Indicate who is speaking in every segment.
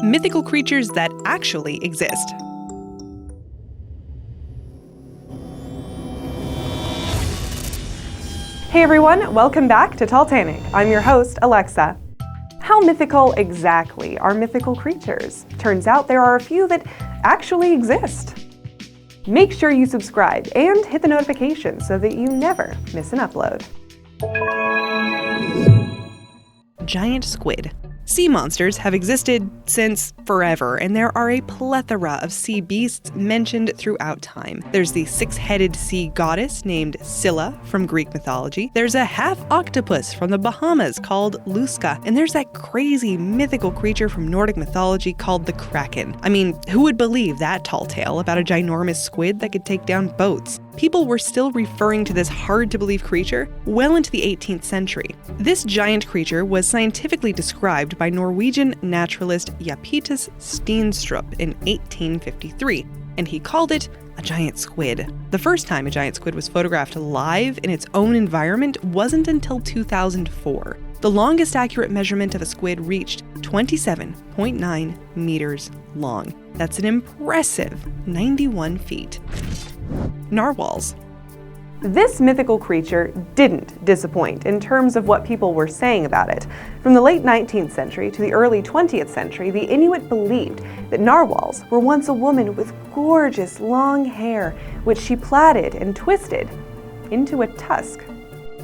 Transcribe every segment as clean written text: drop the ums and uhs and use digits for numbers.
Speaker 1: mythical creatures that actually exist.
Speaker 2: Hey everyone, welcome back to Talltanic. I'm your host, Alexa. How mythical exactly are mythical creatures? Turns out there are a few that actually exist. Make sure you subscribe and hit the notification so that you never miss an upload.
Speaker 1: Giant squid. Sea monsters have existed since forever, and there are a plethora of sea beasts mentioned throughout time. There's the six-headed sea goddess named Scylla from Greek mythology. There's a half-octopus from the Bahamas called Lusca. And there's that crazy mythical creature from Nordic mythology called the Kraken. I mean, who would believe that tall tale about a ginormous squid that could take down boats? People were still referring to this hard-to-believe creature well into the 18th century. This giant creature was scientifically described by Norwegian naturalist Japetus Steenstrup in 1853, and he called it a giant squid. The first time a giant squid was photographed live in its own environment wasn't until 2004. The longest accurate measurement of a squid reached 27.9 meters long. That's an impressive 91 feet. Narwhals.
Speaker 2: This mythical creature didn't disappoint in terms of what people were saying about it. From the late 19th century to the early 20th century, the Inuit believed that narwhals were once a woman with gorgeous long hair, which she plaited and twisted into a tusk.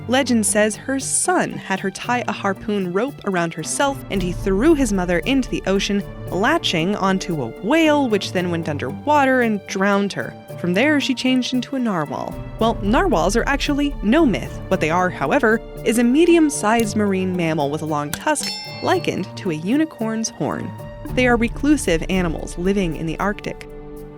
Speaker 1: Legend says her son had her tie a harpoon rope around herself, and he threw his mother into the ocean, latching onto a whale, which then went underwater and drowned her. From there, she changed into a narwhal. Well, narwhals are actually no myth. What they are, however, is a medium-sized marine mammal with a long tusk likened to a unicorn's horn. They are reclusive animals living in the Arctic.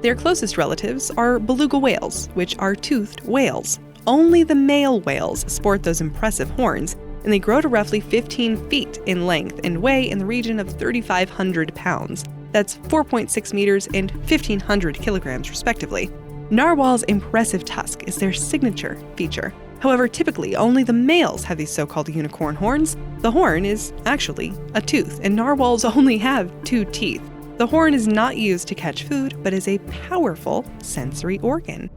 Speaker 1: Their closest relatives are beluga whales, which are toothed whales. Only the male whales sport those impressive horns, and they grow to roughly 15 feet in length and weigh in the region of 3,500 pounds. That's 4.6 meters and 1,500 kilograms, respectively. Narwhal's impressive tusk is their signature feature. However, typically only the males have these so-called unicorn horns. The horn is actually a tooth, and narwhals only have 2 teeth. The horn is not used to catch food, but is a powerful sensory organ.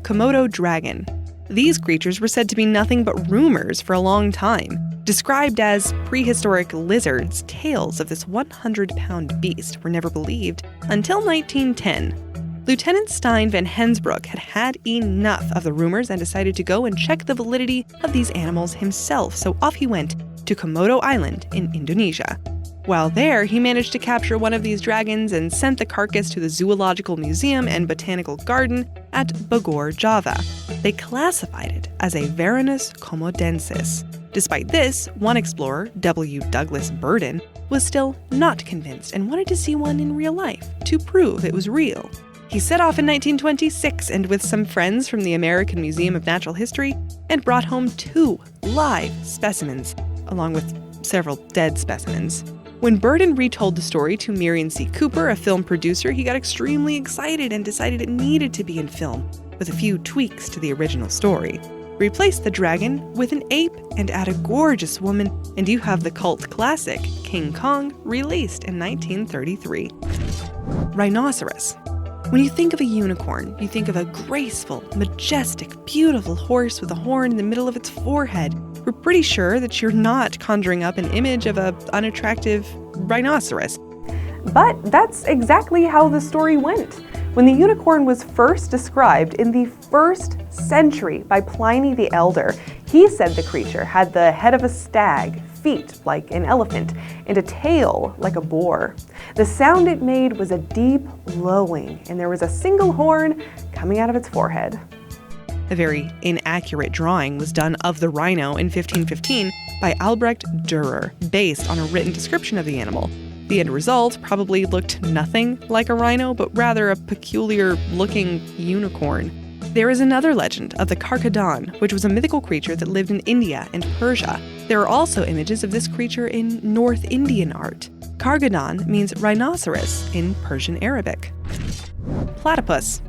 Speaker 1: Komodo Dragon. These creatures were said to be nothing but rumors for a long time. Described as prehistoric lizards, tales of this 100-pound beast were never believed until 1910. Lieutenant Stein van Hensbroek had enough of the rumors and decided to go and check the validity of these animals himself, so off he went to Komodo Island in Indonesia. While there, he managed to capture one of these dragons and sent the carcass to the Zoological Museum and Botanical Garden at Bogor, Java. They classified it as a Varanus komodensis. Despite this, one explorer, W. Douglas Burden, was still not convinced and wanted to see one in real life to prove it was real. He set off in 1926 and with some friends from the American Museum of Natural History and brought home 2 live specimens, along with several dead specimens. When Burden retold the story to Miriam C. Cooper, a film producer, he got extremely excited and decided it needed to be in film, with a few tweaks to the original story. Replace the dragon with an ape and add a gorgeous woman, and you have the cult classic King Kong, released in 1933. Rhinoceros. When you think of a unicorn, you think of a graceful, majestic, beautiful horse with a horn in the middle of its forehead. We're pretty sure that you're not conjuring up an image of an unattractive rhinoceros.
Speaker 2: But that's exactly how the story went. When the unicorn was first described in the 1st century by Pliny the Elder, he said the creature had the head of a stag, feet like an elephant, and a tail like a boar. The sound it made was a deep lowing, and there was a single horn coming out of its forehead.
Speaker 1: A very inaccurate drawing was done of the rhino in 1515 by Albrecht Dürer, based on a written description of the animal. The end result probably looked nothing like a rhino, but rather a peculiar-looking unicorn. There is another legend of the Karkadon, which was a mythical creature that lived in India and Persia. There are also images of this creature in North Indian art. Karkadon means rhinoceros in Persian Arabic. Platypus.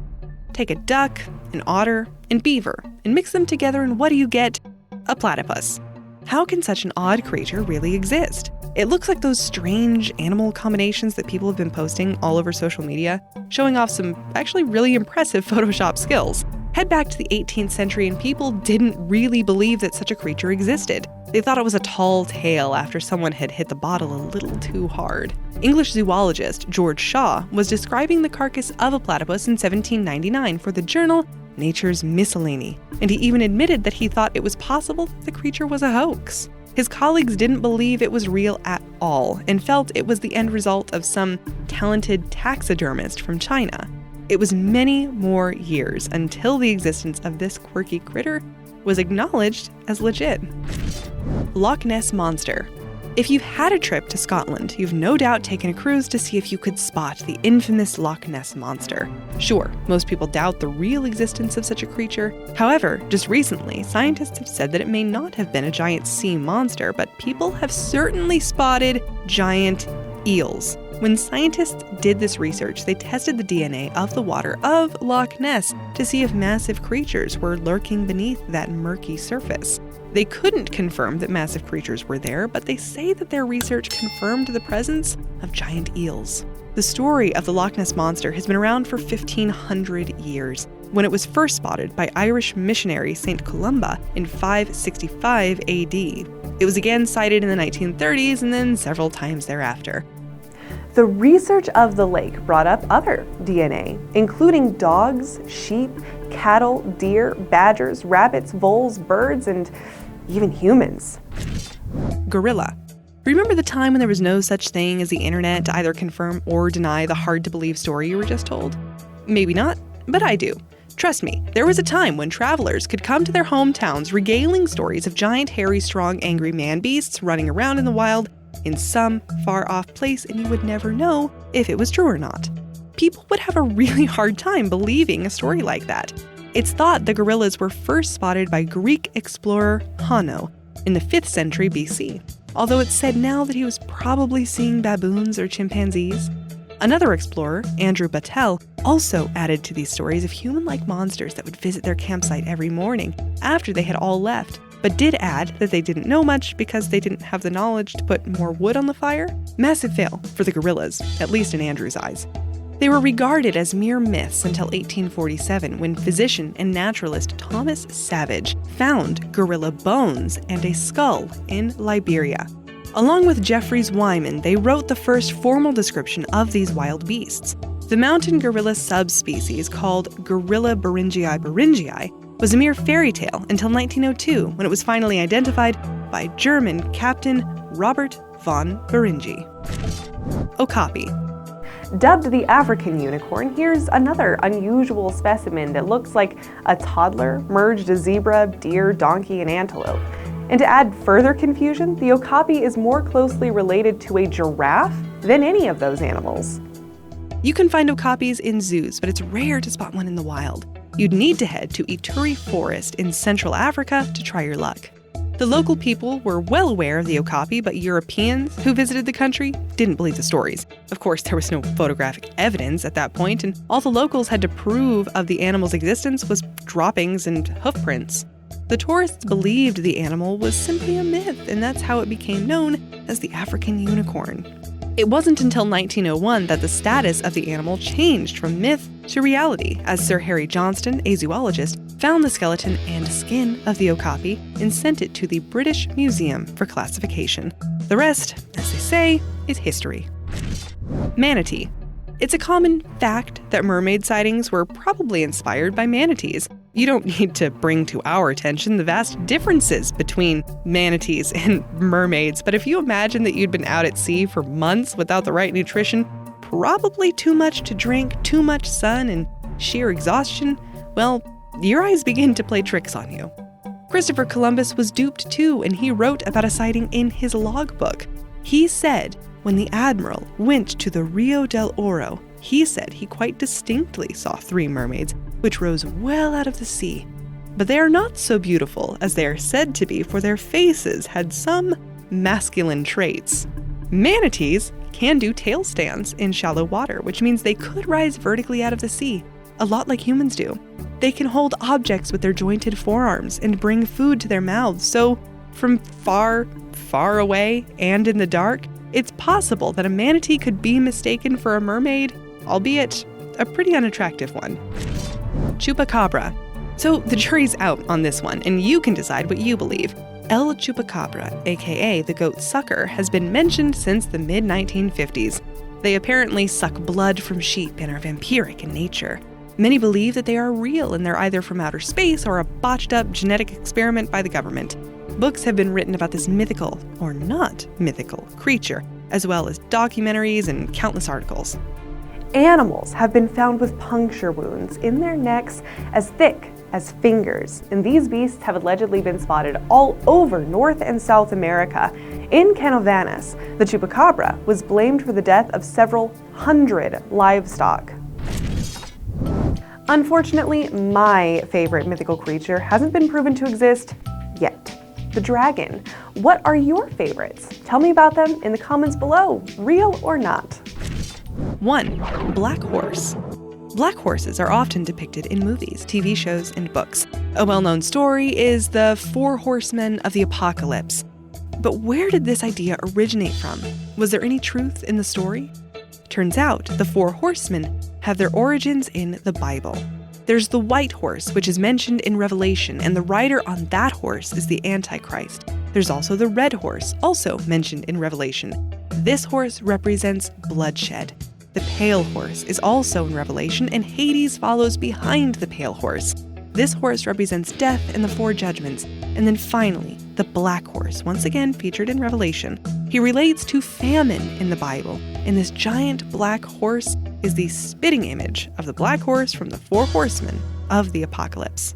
Speaker 1: Take a duck, an otter, and beaver, and mix them together, and what do you get? A platypus. How can such an odd creature really exist? It looks like those strange animal combinations that people have been posting all over social media, showing off some actually really impressive Photoshop skills. Head back to the 18th century and people didn't really believe that such a creature existed. They thought it was a tall tale after someone had hit the bottle a little too hard. English zoologist George Shaw was describing the carcass of a platypus in 1799 for the journal Nature's Miscellany, and he even admitted that he thought it was possible the creature was a hoax. His colleagues didn't believe it was real at all and felt it was the end result of some talented taxidermist from China. It was many more years until the existence of this quirky critter was acknowledged as legit. Loch Ness Monster. If you've had a trip to Scotland, you've no doubt taken a cruise to see if you could spot the infamous Loch Ness Monster. Sure, most people doubt the real existence of such a creature. However, just recently, scientists have said that it may not have been a giant sea monster, but people have certainly spotted giant eels. When scientists did this research, they tested the DNA of the water of Loch Ness to see if massive creatures were lurking beneath that murky surface. They couldn't confirm that massive creatures were there, but they say that their research confirmed the presence of giant eels. The story of the Loch Ness Monster has been around for 1,500 years, when it was first spotted by Irish missionary St. Columba in 565 AD. It was again sighted in the 1930s and then several times thereafter.
Speaker 2: The research of the lake brought up other DNA, including dogs, sheep, cattle, deer, badgers, rabbits, voles, birds, and even humans.
Speaker 1: Gorilla. Remember the time when there was no such thing as the internet to either confirm or deny the hard-to-believe story you were just told? Maybe not, but I do. Trust me, there was a time when travelers could come to their hometowns regaling stories of giant, hairy, strong, angry man-beasts running around in the wild in some far-off place, and you would never know if it was true or not. People would have a really hard time believing a story like that. It's thought the gorillas were first spotted by Greek explorer Hanno in the 5th century BC, although it's said now that he was probably seeing baboons or chimpanzees. Another explorer, Andrew Battelle, also added to these stories of human-like monsters that would visit their campsite every morning after they had all left, but did add that they didn't know much because they didn't have the knowledge to put more wood on the fire. Massive fail for the gorillas, at least in Andrew's eyes. They were regarded as mere myths until 1847, when physician and naturalist Thomas Savage found gorilla bones and a skull in Liberia. Along with Jeffries Wyman, they wrote the first formal description of these wild beasts. The mountain gorilla subspecies, called Gorilla beringii, was a mere fairy tale until 1902, when it was finally identified by German Captain Robert von Beringi. Okapi.
Speaker 2: Dubbed the African unicorn, here's another unusual specimen that looks like a toddler merged a zebra, deer, donkey, and antelope. And to add further confusion, the okapi is more closely related to a giraffe than any of those animals.
Speaker 1: You can find okapis in zoos, but it's rare to spot one in the wild. You'd need to head to Ituri Forest in Central Africa to try your luck. The local people were well aware of the okapi, but Europeans who visited the country didn't believe the stories. Of course, there was no photographic evidence at that point, and all the locals had to prove of the animal's existence was droppings and hoofprints. The tourists believed the animal was simply a myth, and that's how it became known as the African unicorn. It wasn't until 1901 that the status of the animal changed from myth to reality, as Sir Harry Johnston, a zoologist, found the skeleton and skin of the okapi and sent it to the British Museum for classification. The rest, as they say, is history. Manatee. It's a common fact that mermaid sightings were probably inspired by manatees. You don't need to bring to our attention the vast differences between manatees and mermaids, but if you imagine that you'd been out at sea for months without the right nutrition, probably too much to drink, too much sun, and sheer exhaustion, well, your eyes begin to play tricks on you. Christopher Columbus was duped too, and he wrote about a sighting in his logbook. He said, when the admiral went to the Rio del Oro, he said he quite distinctly saw 3 mermaids, which rose well out of the sea. But they are not so beautiful as they are said to be, for their faces had some masculine traits. Manatees can do tail stands in shallow water, which means they could rise vertically out of the sea, a lot like humans do. They can hold objects with their jointed forearms and bring food to their mouths, so From far, far away and in the dark, it's possible that a manatee could be mistaken for a mermaid, albeit a pretty unattractive one. Chupacabra. So the jury's out on this one, and you can decide what you believe. El Chupacabra, aka the goat sucker, has been mentioned since the mid-1950s. They apparently suck blood from sheep and are vampiric in nature. Many believe that they are real and they're either from outer space or a botched-up genetic experiment by the government. Books have been written about this mythical, or not mythical, creature, as well as documentaries and countless articles.
Speaker 2: Animals have been found with puncture wounds in their necks as thick as fingers, and these beasts have allegedly been spotted all over North and South America. In Canovanas, the Chupacabra was blamed for the death of several hundred livestock. Unfortunately, my favorite mythical creature hasn't been proven to exist yet. The dragon. What are your favorites? Tell me about them in the comments below, real or not.
Speaker 1: 1. Black horse. Black horses are often depicted in movies, TV shows, and books. A well-known story is the 4 horsemen of the apocalypse. But where did this idea originate from? Was there any truth in the story? Turns out the 4 horsemen have their origins in the Bible. There's the white horse, which is mentioned in Revelation, and the rider on that horse is the Antichrist. There's also the red horse, also mentioned in Revelation. This horse represents bloodshed. The pale horse is also in Revelation, and Hades follows behind the pale horse. This horse represents death and the 4 judgments. And then finally, the black horse, once again featured in Revelation. He relates to famine in the Bible, and this giant black horse is the spitting image of the black horse from the 4 horsemen of the apocalypse.